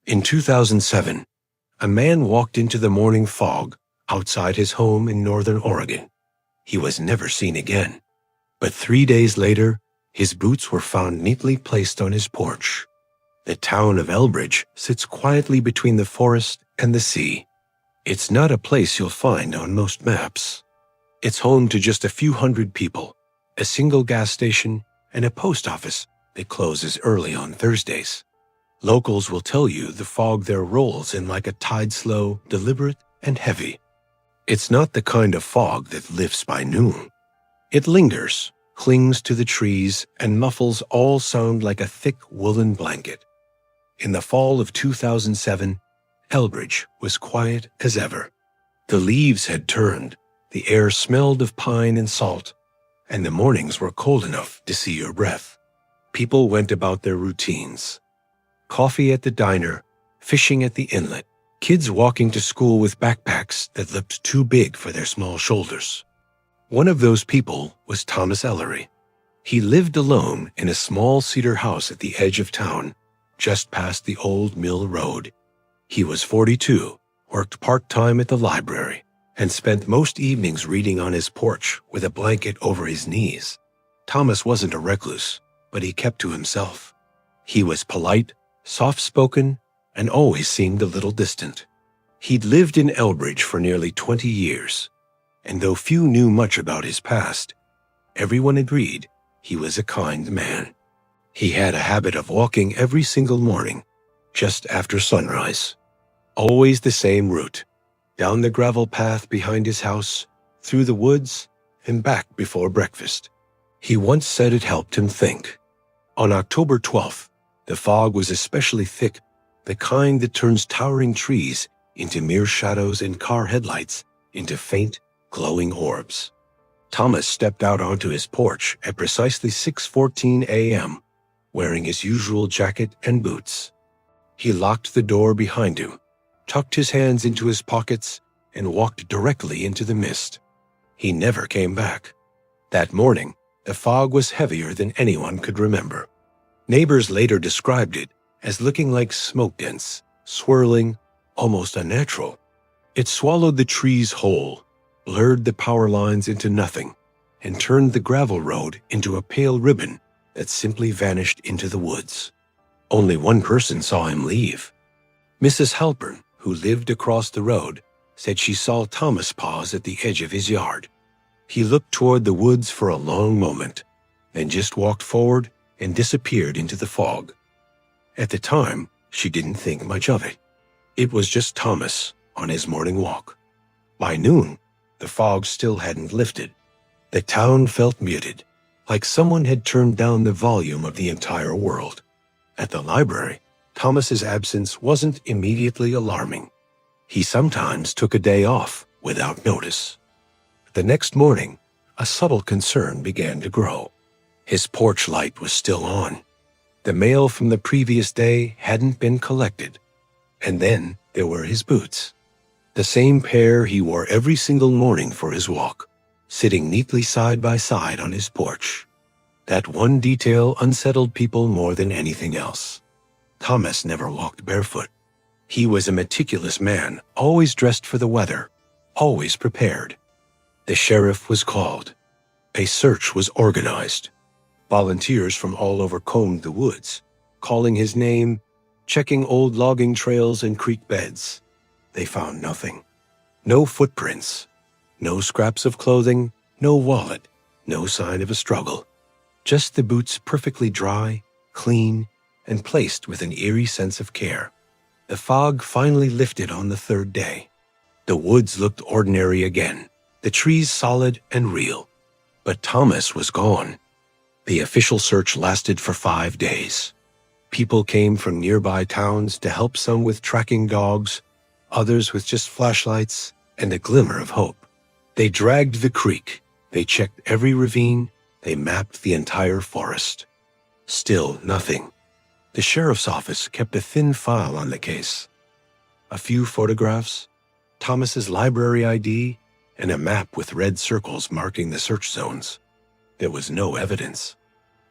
In 2007, a man walked into the morning fog outside his home in northern Oregon. He was never seen again, but 3 days later, his boots were found neatly placed on his porch. The town of Elbridge sits quietly between the forest and the sea. It's not a place you'll find on most maps. It's home to just a few hundred people, a single gas station, and a post office that closes early on Thursdays. Locals will tell you the fog there rolls in like a tide, slow, deliberate, and heavy. It's not the kind of fog that lifts by noon. It lingers, clings to the trees, and muffles all sound like a thick woolen blanket. In the fall of 2007, Elbridge was quiet as ever. The leaves had turned, the air smelled of pine and salt, and the mornings were cold enough to see your breath. People went about their routines. Coffee at the diner, fishing at the inlet, kids walking to school with backpacks that looked too big for their small shoulders. One of those people was Thomas Ellery. He lived alone in a small cedar house at the edge of town, just past the old mill road. He was 42, worked part-time at the library, and spent most evenings reading on his porch with a blanket over his knees. Thomas wasn't a recluse, but he kept to himself. He was polite, soft-spoken, and always seemed a little distant. He'd lived in Elbridge for nearly 20 years, and though few knew much about his past, everyone agreed he was a kind man. He had a habit of walking every single morning, just after sunrise. Always the same route, down the gravel path behind his house, through the woods, and back before breakfast. He once said it helped him think. On October 12th, the fog was especially thick, the kind that turns towering trees into mere shadows and car headlights into faint, glowing orbs. Thomas stepped out onto his porch at precisely 6:14 a.m., wearing his usual jacket and boots. He locked the door behind him, tucked his hands into his pockets, and walked directly into the mist. He never came back. That morning, the fog was heavier than anyone could remember. Neighbors later described it as looking like smoke dents, swirling, almost unnatural. It swallowed the trees whole, blurred the power lines into nothing, and turned the gravel road into a pale ribbon that simply vanished into the woods. Only one person saw him leave. Mrs. Halpern, who lived across the road, said she saw Thomas pause at the edge of his yard. He looked toward the woods for a long moment, then just walked forward and disappeared into the fog. At the time, she didn't think much of it. It was just Thomas on his morning walk. By noon, the fog still hadn't lifted. The town felt muted, like someone had turned down the volume of the entire world. At the library, Thomas's absence wasn't immediately alarming. He sometimes took a day off without notice. The next morning, a subtle concern began to grow. His porch light was still on. The mail from the previous day hadn't been collected. And then there were his boots. The same pair he wore every single morning for his walk, sitting neatly side by side on his porch. That one detail unsettled people more than anything else. Thomas never walked barefoot. He was a meticulous man, always dressed for the weather, always prepared. The sheriff was called. A search was organized. Volunteers from all over combed the woods, calling his name, checking old logging trails and creek beds. They found nothing. No footprints, no scraps of clothing, no wallet, no sign of a struggle. Just the boots perfectly dry, clean, and placed with an eerie sense of care. The fog finally lifted on the third day. The woods looked ordinary again, the trees solid and real. But Thomas was gone. The official search lasted for 5 days. People came from nearby towns to help, some with tracking dogs, others with just flashlights and a glimmer of hope. They dragged the creek, they checked every ravine, they mapped the entire forest. Still nothing. The sheriff's office kept a thin file on the case. A few photographs, Thomas's library ID, and a map with red circles marking the search zones. There was no evidence.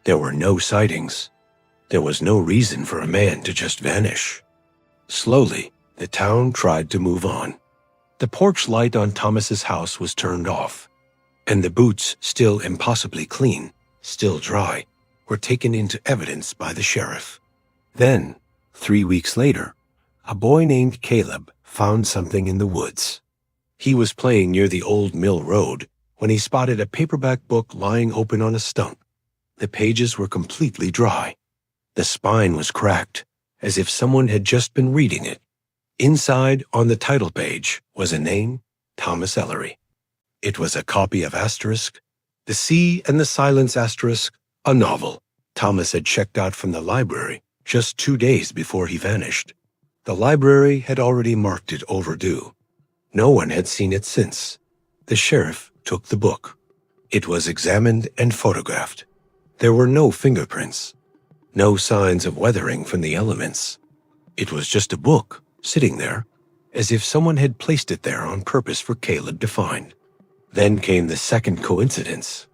There were no sightings. There was no reason for a man to just vanish. Slowly, the town tried to move on. The porch light on Thomas's house was turned off, and the boots, still impossibly clean, still dry, were taken into evidence by the sheriff. Then, 3 weeks later, a boy named Caleb found something in the woods. He was playing near the old mill road when he spotted a paperback book lying open on a stump. The pages were completely dry. The spine was cracked, as if someone had just been reading it. Inside, on the title page, was a name, Thomas Ellery. It was a copy of Asterisk, The Sea and the Silence Asterisk, a novel Thomas had checked out from the library just 2 days before he vanished. The library had already marked it overdue. No one had seen it since. The sheriff took the book. It was examined and photographed. There were no fingerprints, no signs of weathering from the elements. It was just a book, sitting there, as if someone had placed it there on purpose for Caleb to find. Then came the second coincidence.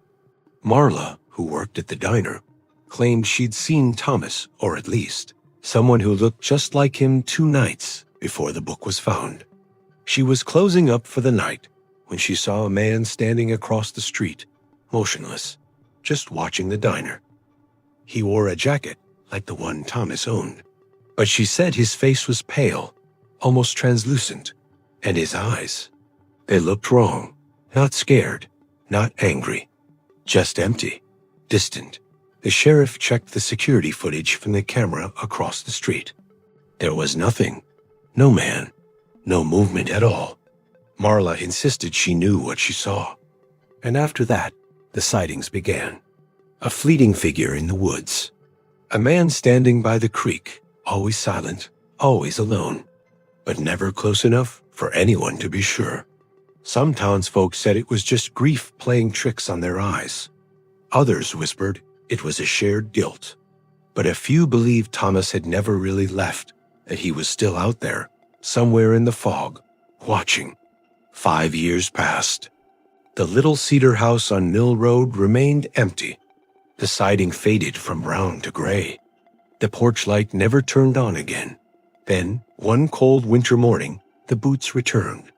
Marla, who worked at the diner, claimed she'd seen Thomas, or at least someone who looked just like him 2 nights before the book was found. She was closing up for the night when she saw a man standing across the street, motionless, just watching the diner. He wore a jacket like the one Thomas owned, but she said his face was pale, almost translucent, and his eyes, they looked wrong, not scared, not angry, just empty, distant. The sheriff checked the security footage from the camera across the street. There was nothing, no man, no movement at all. Marla insisted she knew what she saw. And after that, the sightings began. A fleeting figure in the woods. A man standing by the creek, always silent, always alone, but never close enough for anyone to be sure. Some townsfolk said it was just grief playing tricks on their eyes. Others whispered it was a shared guilt. But a few believed Thomas had never really left, that he was still out there, somewhere in the fog, watching. 5 years passed. The little cedar house on Mill Road remained empty. The siding faded from brown to gray. The porch light never turned on again. Then, one cold winter morning, the boots returned.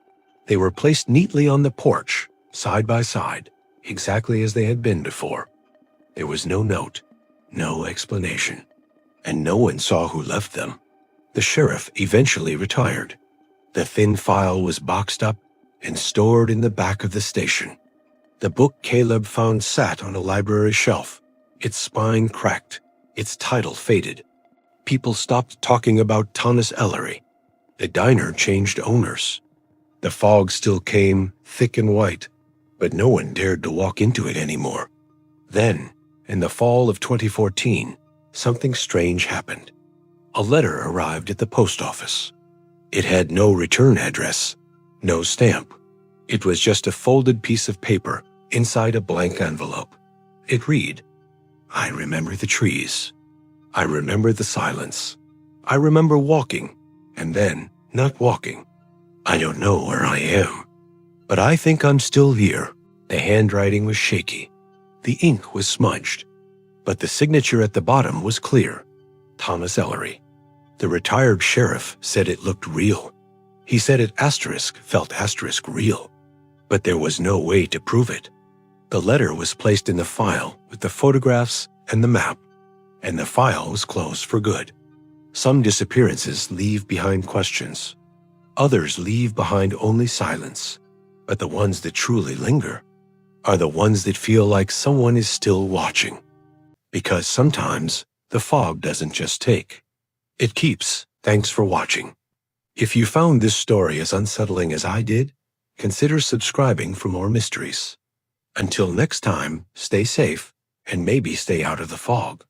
They were placed neatly on the porch, side by side, exactly as they had been before. There was no note, no explanation, and no one saw who left them. The sheriff eventually retired. The thin file was boxed up and stored in the back of the station. The book Caleb found sat on a library shelf, its spine cracked, its title faded. People stopped talking about Thomas Ellery. The diner changed owners. The fog still came, thick and white, but no one dared to walk into it anymore. Then, in the fall of 2014, something strange happened. A letter arrived at the post office. It had no return address, no stamp. It was just a folded piece of paper inside a blank envelope. It read, "I remember the trees. I remember the silence. I remember walking, and then not walking. I don't know where I am, but I think I'm still here." The handwriting was shaky. The ink was smudged, but the signature at the bottom was clear. Thomas Ellery. The retired sheriff said it looked real. He said it felt asterisk real, but there was no way to prove it. The letter was placed in the file with the photographs and the map, and the file was closed for good. Some disappearances leave behind questions. Others leave behind only silence, but the ones that truly linger are the ones that feel like someone is still watching. Because sometimes the fog doesn't just take, it keeps. Thanks for watching. If you found this story as unsettling as I did, consider subscribing for more mysteries. Until next time, stay safe and maybe stay out of the fog.